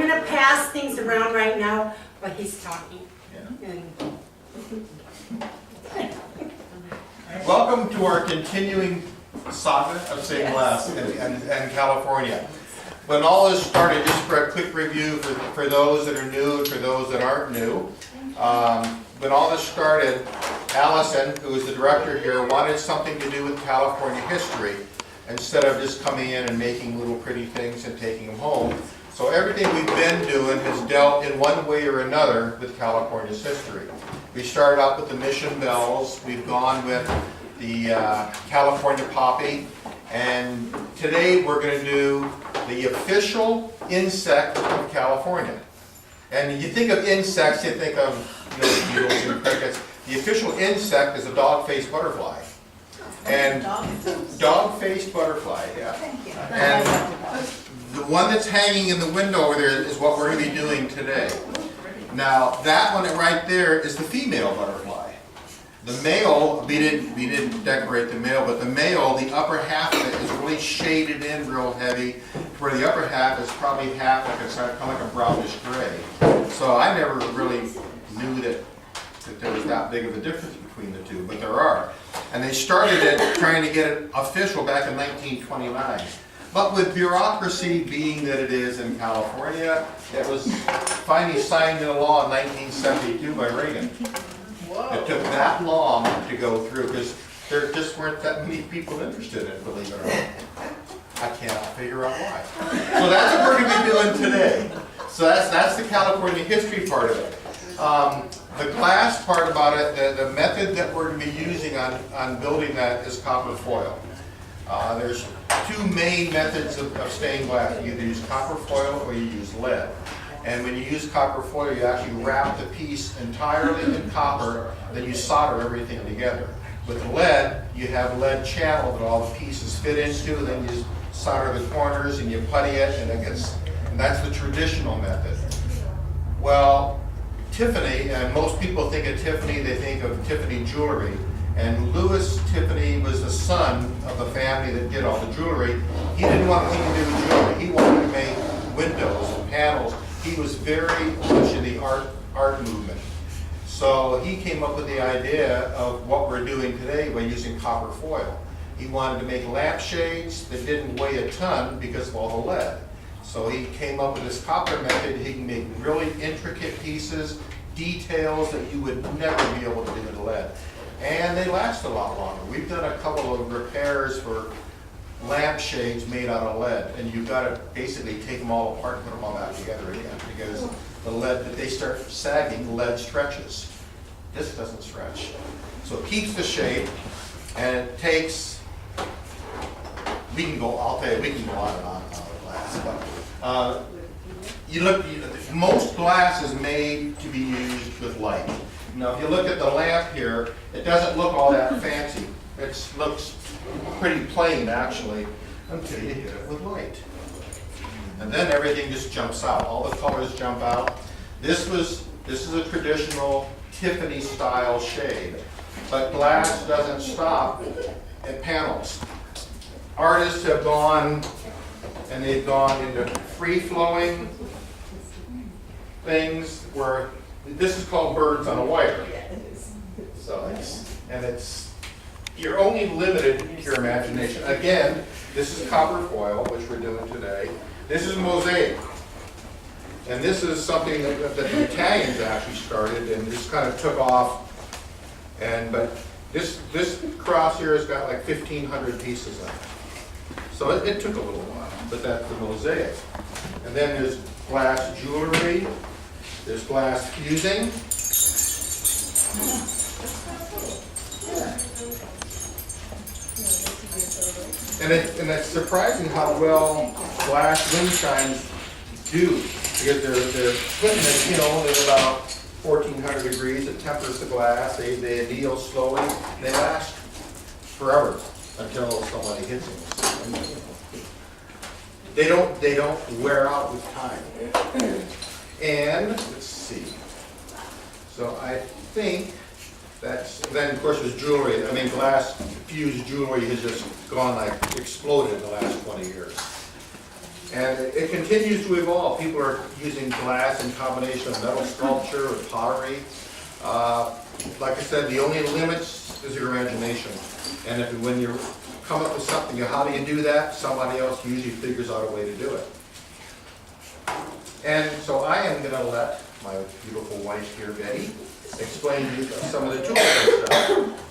gonna pass things around right now, but he's talking. Yeah. And Welcome to our continuing saga of stained glass and California. When all this started, just for a quick review for those that are new and for those that aren't new, when all this started, Allison, who is the director here, wanted something to do with California history instead of just coming in and making little pretty things and taking them home. So everything we've been doing has dealt in one way or another with California's history. We started out with the mission bells, we've gone with the California poppy, and today we're going to do the official insect of California. And you think of insects, you think of beetles and crickets. The official insect is a dog-faced butterfly. And dog-faced butterfly, yeah. And the one that's hanging in the window over there is what we're going to be doing today. Now, that one right there is the female butterfly. The male, we didn't decorate the male, but the male, the upper half of it is really shaded in real heavy, where the upper half is probably half like kind of like a brownish gray. So I never really knew that there was that big of a difference between the two, but there are. And they started it trying to get it official back in 1929. But with bureaucracy being that it is in California, it was finally signed into law in 1972 by Reagan. It took that long to go through because there just weren't that many people interested in it, believe it or not. I cannot figure out why. So that's what we're going to be doing today. So that's the California history part of it. The glass part about it, the method that we're going to be using on building that is copper foil. There's two main methods of stained glass. You either use copper foil or you use lead. And when you use copper foil, you actually wrap the piece entirely in copper, then you solder everything together. With lead, you have lead channel that all the pieces fit into, then you solder the corners and you putty it, and that's the traditional method. Well, Tiffany, and most people think of Tiffany, they think of Tiffany jewelry. And Louis Tiffany was the son of the family that did all the jewelry. He didn't want anything to do with jewelry. He wanted to make windows and panels. He was very much in the art movement. So he came up with the idea of what we're doing today by using copper foil. He wanted to make lampshades that didn't weigh a ton because of all the lead. So he came up with this copper method. He can make really intricate pieces, details that you would never be able to do with lead. And they last a lot longer. We've done a couple of repairs for lampshades made out of lead, and you've got to basically take them all apart and put them all back together again because the lead, if they start sagging, lead stretches. This doesn't stretch. So it keeps the shape, and it takes, I'll tell you, we can go on and on about glass, but most glass is made to be used with light. Now, if you look at the lamp here, it doesn't look all that fancy. It looks pretty plain, actually, until you hit it with light. And then everything just jumps out. All the colors jump out. This is a traditional Tiffany-style shade, but glass doesn't stop at panels. Artists have gone, and they've gone into free-flowing things where this is called birds on a wire. So you're only limited to your imagination. Again, this is copper foil, which we're doing today. This is mosaic. And this is something that the Italians actually started and just kind of took off. But this cross here has got like 1,500 pieces on it. So it took a little while, but that's the mosaic. And then there's glass jewelry. There's glass fusing. And it's surprising how well glass wind chimes do, because they're putting it, at about 1,400 degrees. It tempers the glass. They anneal slowly. They last forever until somebody hits them. They don't wear out with time. And let's see. So I think then of course there's jewelry. I mean, glass fused jewelry has just gone like exploded in the last 20 years. And it continues to evolve. People are using glass in combination of metal sculpture or pottery. Like I said, the only limits is your imagination. And when you come up with something, how do you do that? Somebody else usually figures out a way to do it. And so I am going to let my beautiful wife here, Betty, explain to you some of the tools and stuff.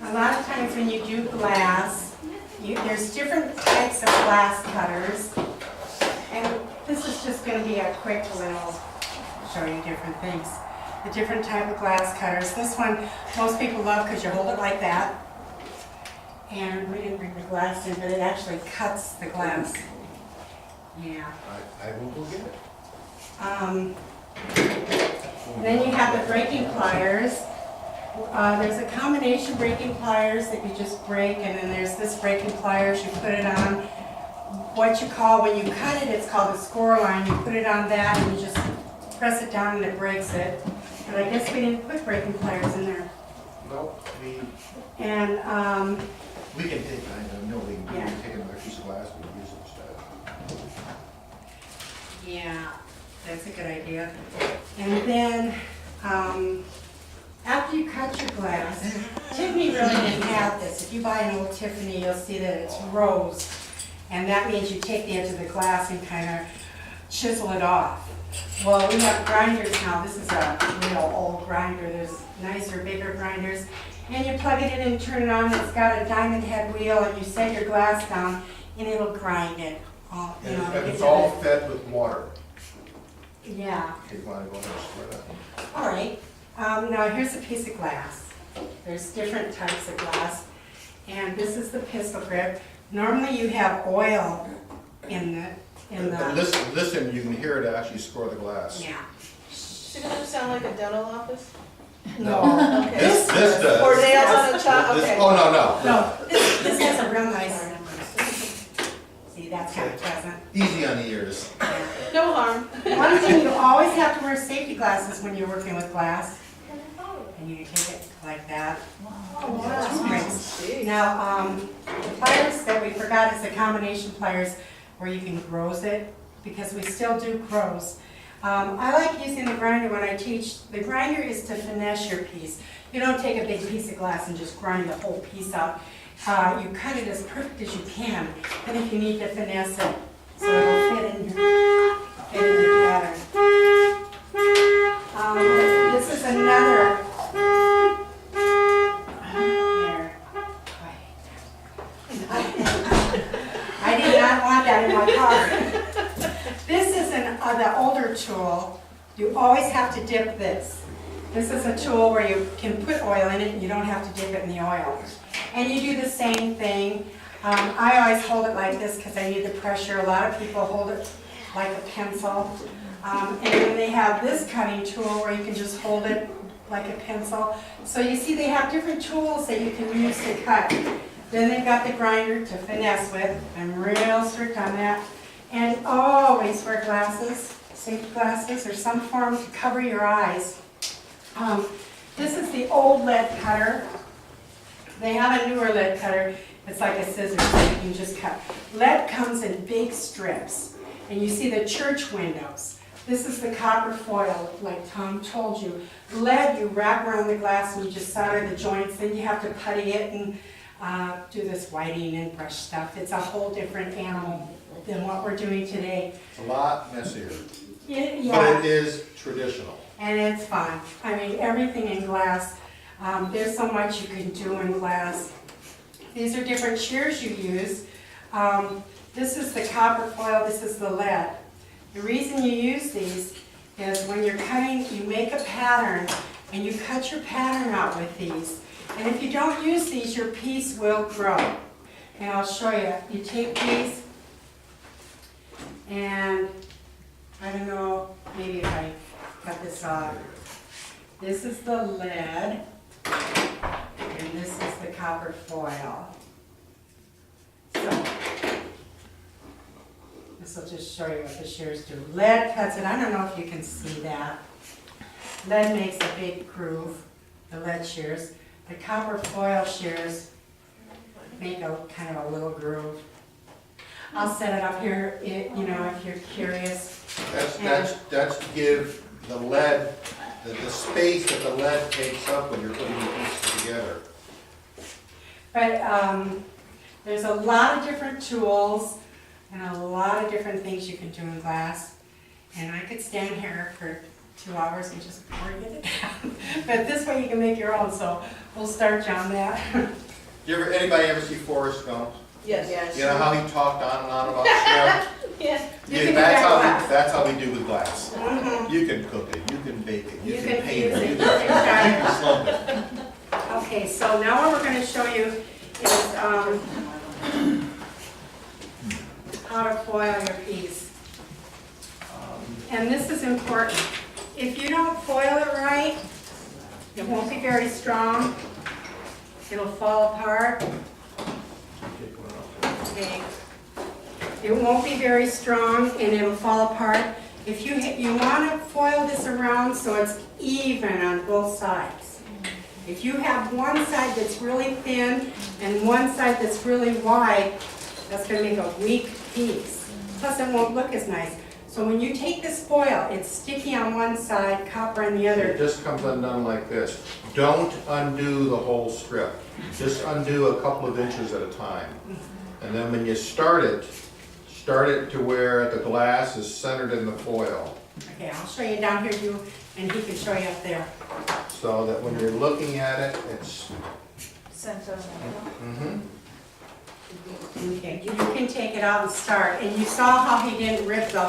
A lot of times when you do glass, there's different types of glass cutters. And this is just going to be a quick little, show you different things. The different type of glass cutters. This one, most people love because you hold it like that. And we didn't bring the glass in, but it actually cuts the glass. Yeah. I will go get it. And then you have the breaking pliers. There's a combination breaking pliers that you just break, and then there's this breaking pliers, you put it on what you call, when you cut it, it's called a score line. You put it on that and you just press it down and it breaks it. But I guess we didn't put breaking pliers in there. No, And we can take, I know we Yeah. can take another piece of glass and use it instead. yeah, that's a good idea. And then after you cut your glass, Tiffany really didn't have this. If you buy an old Tiffany, you'll see that it's rose. And that means you take the edge of the glass and kind of chisel it off. Well, we have grinders now. This is a real old grinder. There's nicer, bigger grinders. And you plug it in and turn it on. It's got a diamond head wheel, and you set your glass down, and it'll grind it. All, you know, And it's all fed with water. Yeah. If you want to go ahead and square that. All right. Now here's a piece of glass. There's different types of glass, and this is the pistol grip. Normally you have oil in the. But listen, you can hear it actually score the glass. Yeah. Is it gonna sound like a dental office? No. Okay. This does. Or nails on a chalk, This- okay. Oh, no. No. This has a real nice. See, that's kind of pleasant. Easy on the ears. No harm. One thing, you always have to wear safety glasses when you're working with glass. And you can take it like that. Oh, That's great. Jeez. Now, the pliers that we forgot is the combination pliers where you can grows it, because we still do grows. I like using the grinder when I teach. The grinder is to finesse your piece. You don't take a big piece of glass and just grind the whole piece out. You cut it as perfect as you can, and if you need to finesse it so it'll fit in your pattern. This is another. Here. I did not want that in my car. This is the older tool. You always have to dip this. This is a tool where you can put oil in it and you don't have to dip it in the oil. And you do the same thing. I always hold it like this because I need the pressure. A lot of people hold it like a pencil. And then they have this cutting tool where you can just hold it like a pencil. So you see they have different tools that you can use to cut. Then they've got the grinder to finesse with. I'm real strict on that. And always wear glasses, safety glasses, or some form to cover your eyes. This is the old lead cutter. They have a newer lead cutter. It's like a scissors that you can just cut. Lead comes in big strips. And you see the church windows. This is the copper foil, like Tom told you. Lead, you wrap around the glass and you just solder the joints. Then you have to putty it and do this whiting and brush stuff. It's a whole different animal than what we're doing today. It's a lot messier, Yeah. but it is traditional. And it's fun. I mean, everything in glass. There's so much you can do in glass. These are different shears you use. This is the copper foil, this is the lead. The reason you use these is when you're cutting, you make a pattern and you cut your pattern out with these. And if you don't use these, your piece will grow. And I'll show you. You take these and I don't know, maybe if I cut this off. This is the lead and this is the copper foil. So, this will just show you what the shears do. Lead cuts it. I don't know if you can see that. Lead makes a big groove, the lead shears. The copper foil shears, make a kind of a little groove. I'll set it up here, you know, if you're curious. That's to give the lead, the space that the lead takes up when you're putting the pieces together. But there's a lot of different tools and a lot of different things you can do in glass. And I could stand here for 2 hours and just bring it down. But this way you can make your own, so we'll start you on that. Anybody ever see Forrest Gump? Yes. You know how he talked on and on about shrimp? Yeah. You Yeah, can do that's that that's how we do with glass. Mhm. You can cook it, you can bake it, you You can can paint use it, it, you you can can slump it. Okay, so now what we're going to show you is how to foil your piece. And this is important. If you don't foil it right, it won't be very strong. It'll fall apart. Okay. It won't be very strong and it'll fall apart. If you want to foil this around so it's even on both sides. If you have one side that's really thin and one side that's really wide, that's going to make a weak piece. Plus it won't look as nice. So when you take this foil, it's sticky on one side, copper on the It other. just comes undone like this. Don't undo the whole strip. Just undo a couple of inches at a time. And then when you start it to where the glass is centered in the foil. Okay, I'll show you down here too, and he can show you up there. So that when you're looking at it, it's, Okay, you can take it out and start. And you saw how he didn't rip the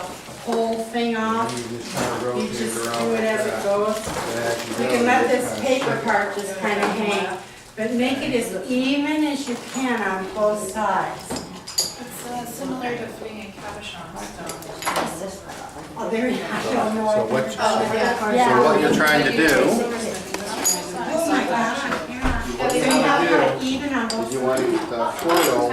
whole thing off? you just kind of You rotate just it around do it like as it that. goes. And as You go, can let you this kind of paper slip. part just kind of hang, but make it as even as you can on both sides. It's similar to putting in cabochons. Oh, there you go. I don't know. So what, Yeah. so what you're trying to do Oh my gosh, yeah. What So you you have wanna to even on both is you want to get the foil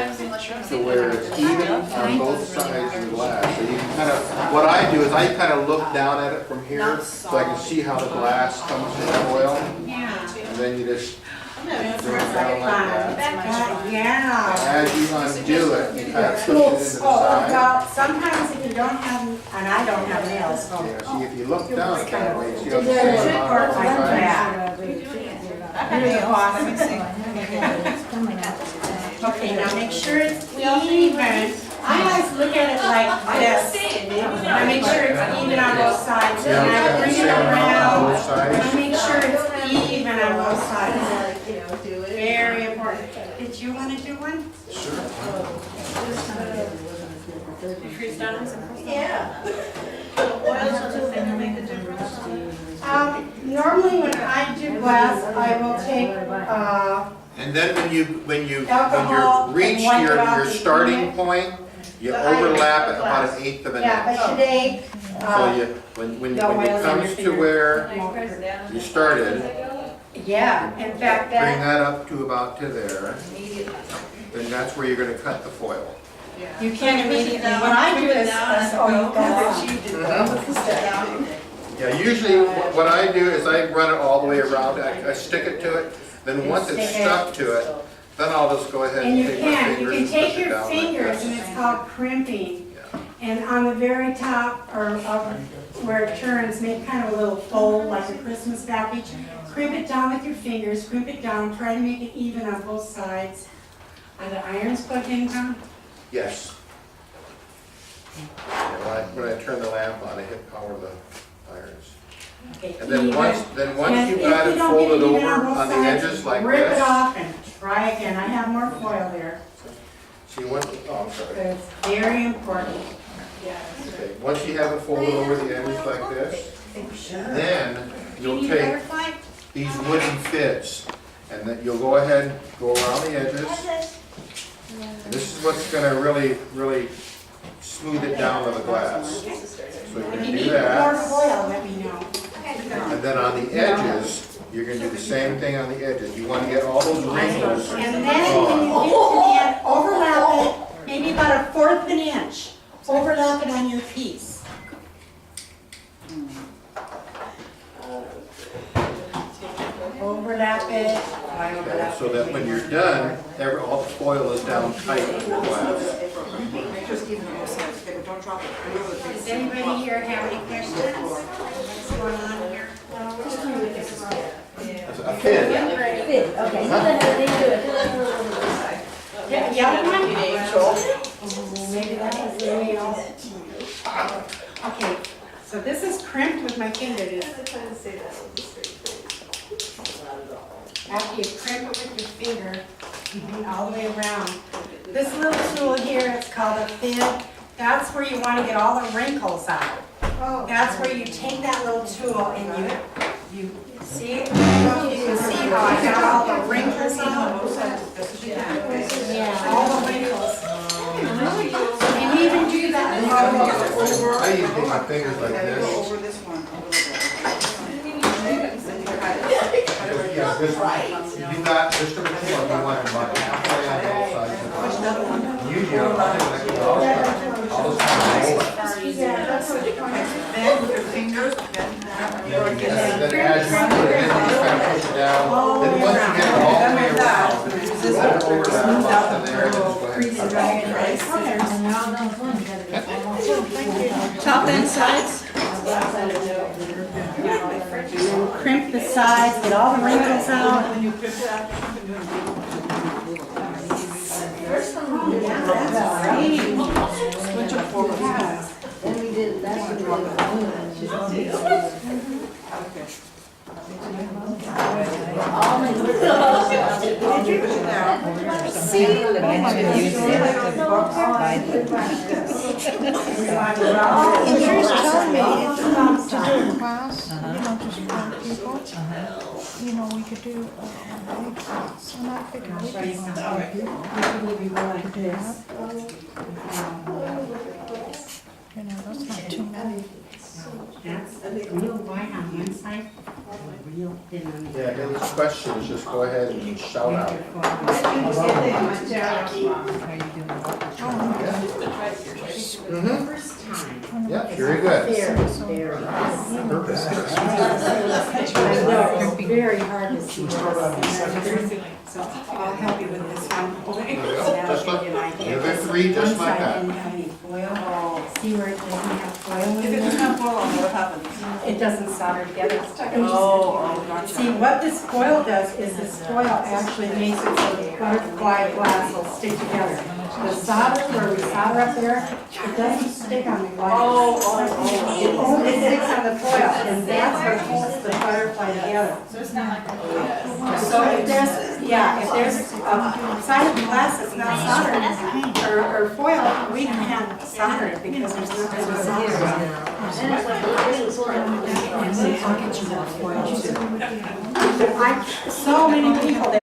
to where it's even on both sides of the glass. So you can kind of, what I do is I kind of look down at it from here so I can see how the glass comes to the foil. Yeah. And then you just I'm having bring it down like that. Yeah. As you undo it, you kind of push it into the Oh, side. well, sometimes if you don't have, and I don't have nails, so. Yeah, see, if you look down that way, see how the There's same a amount part of like sides. that. You're the boss. Okay, now make sure it's even. I always look at it like this. I make sure it's even on both sides. Yeah, And I bring it around. both sides. I make sure it's even on both sides. Very important. Did you want to do one? Freeze down? Yeah. Oils on the finger make a difference. Normally when I do glass, I will take, And then when you Alcohol and reach wipe it off your and starting clean it. point, you But I don't overlap have it about glass. an eighth of an yeah, inch. but today, So you, when the it oil's on your comes to finger. where you started, Yeah, in fact, bring that, that up to about to there. Then that's where you're gonna cut the foil. you can't immediately, what I do is, Yeah, usually what I do is I run it all the way around, I stick it to it, then once it's Stick it. stuck to it, then I'll just go ahead and and you take my can fingers and take push it your down like fingers, and this. it's called crimping. Yeah. And on the very top, or where it turns, make kind of a little fold, like a Christmas package. Crimp it down with your fingers, crimp it down, try to make it even on both sides. Are the irons plugged in, Tom? Yes. Yeah, when I turn the lamp on, I hit power the irons. Okay, And then even. once And you've if got you it don't get folded even over both on the sides, edges like rip it this. off and try again. I have more foil there. See, once, oh, I'm sorry. It's very important. Okay, once you have it folded over the edges like this, then you'll Need a take butterfly? these wooden fits, and then you'll go ahead and go around the edges. And this is what's gonna really smooth it down to the glass. So you're If gonna you do need more that, foil, let me know. and then on the edges, you're gonna do the same thing on the edges. You wanna get all those wrinkles. And then when you get to the end, overlap it, maybe about 1/4 of an inch. Overlap it on your piece. Overlap it, So that when you're done, all the foil is down tight on your glass. Does anybody here have any questions? What's going on here? A fin. Okay, so then they do it. Yeah, yellow one? Maybe that is the real. Okay, so this is crimped with my fingertips. After you crimp it with your finger, all the way around. This little tool here, it's called a fin. That's where you want to get all the wrinkles out. That's where you take that little tool and you see, I don't know if you can see how I got all the wrinkles out. Yeah. All the wrinkles. And you even do that. I usually take my fingers like this. Yeah, this, you got just a little, you want about halfway on both sides. Usually, I'll take like all this kind of roll it. Then with your fingers, And then as you do it, then you just kind of push it down. Then once you get it all the way around, let it overlap up to there, and just go ahead. Top and sides. Crimp the sides, get all the wrinkles out. Then we did, that's what we did. All my And here's telling me if you want to do a class, just for people, we could do a big class, and I figured we could do that. That's not too many. That's real white on one side, real thin on the other. Yeah, any questions, just go ahead and shout out. Yeah, very good. Perfect. Very hard to see. So I'll help you with this one. Just like, the other three, just like that. Didn't have any foil. See where it doesn't have foil if in it doesn't it? have foil on, what happens? It doesn't solder together. Oh, gotcha. See, what this foil does is this foil actually makes it so the butterfly glass will stick together. The solder, where we solder up there, it doesn't stick on the glass. It only sticks on the foil, and that's what holds the butterfly together. So it's not like So if there's a side of the glass that's not soldered, or foil, we can't solder it because there's nothing to solder on it. So many people that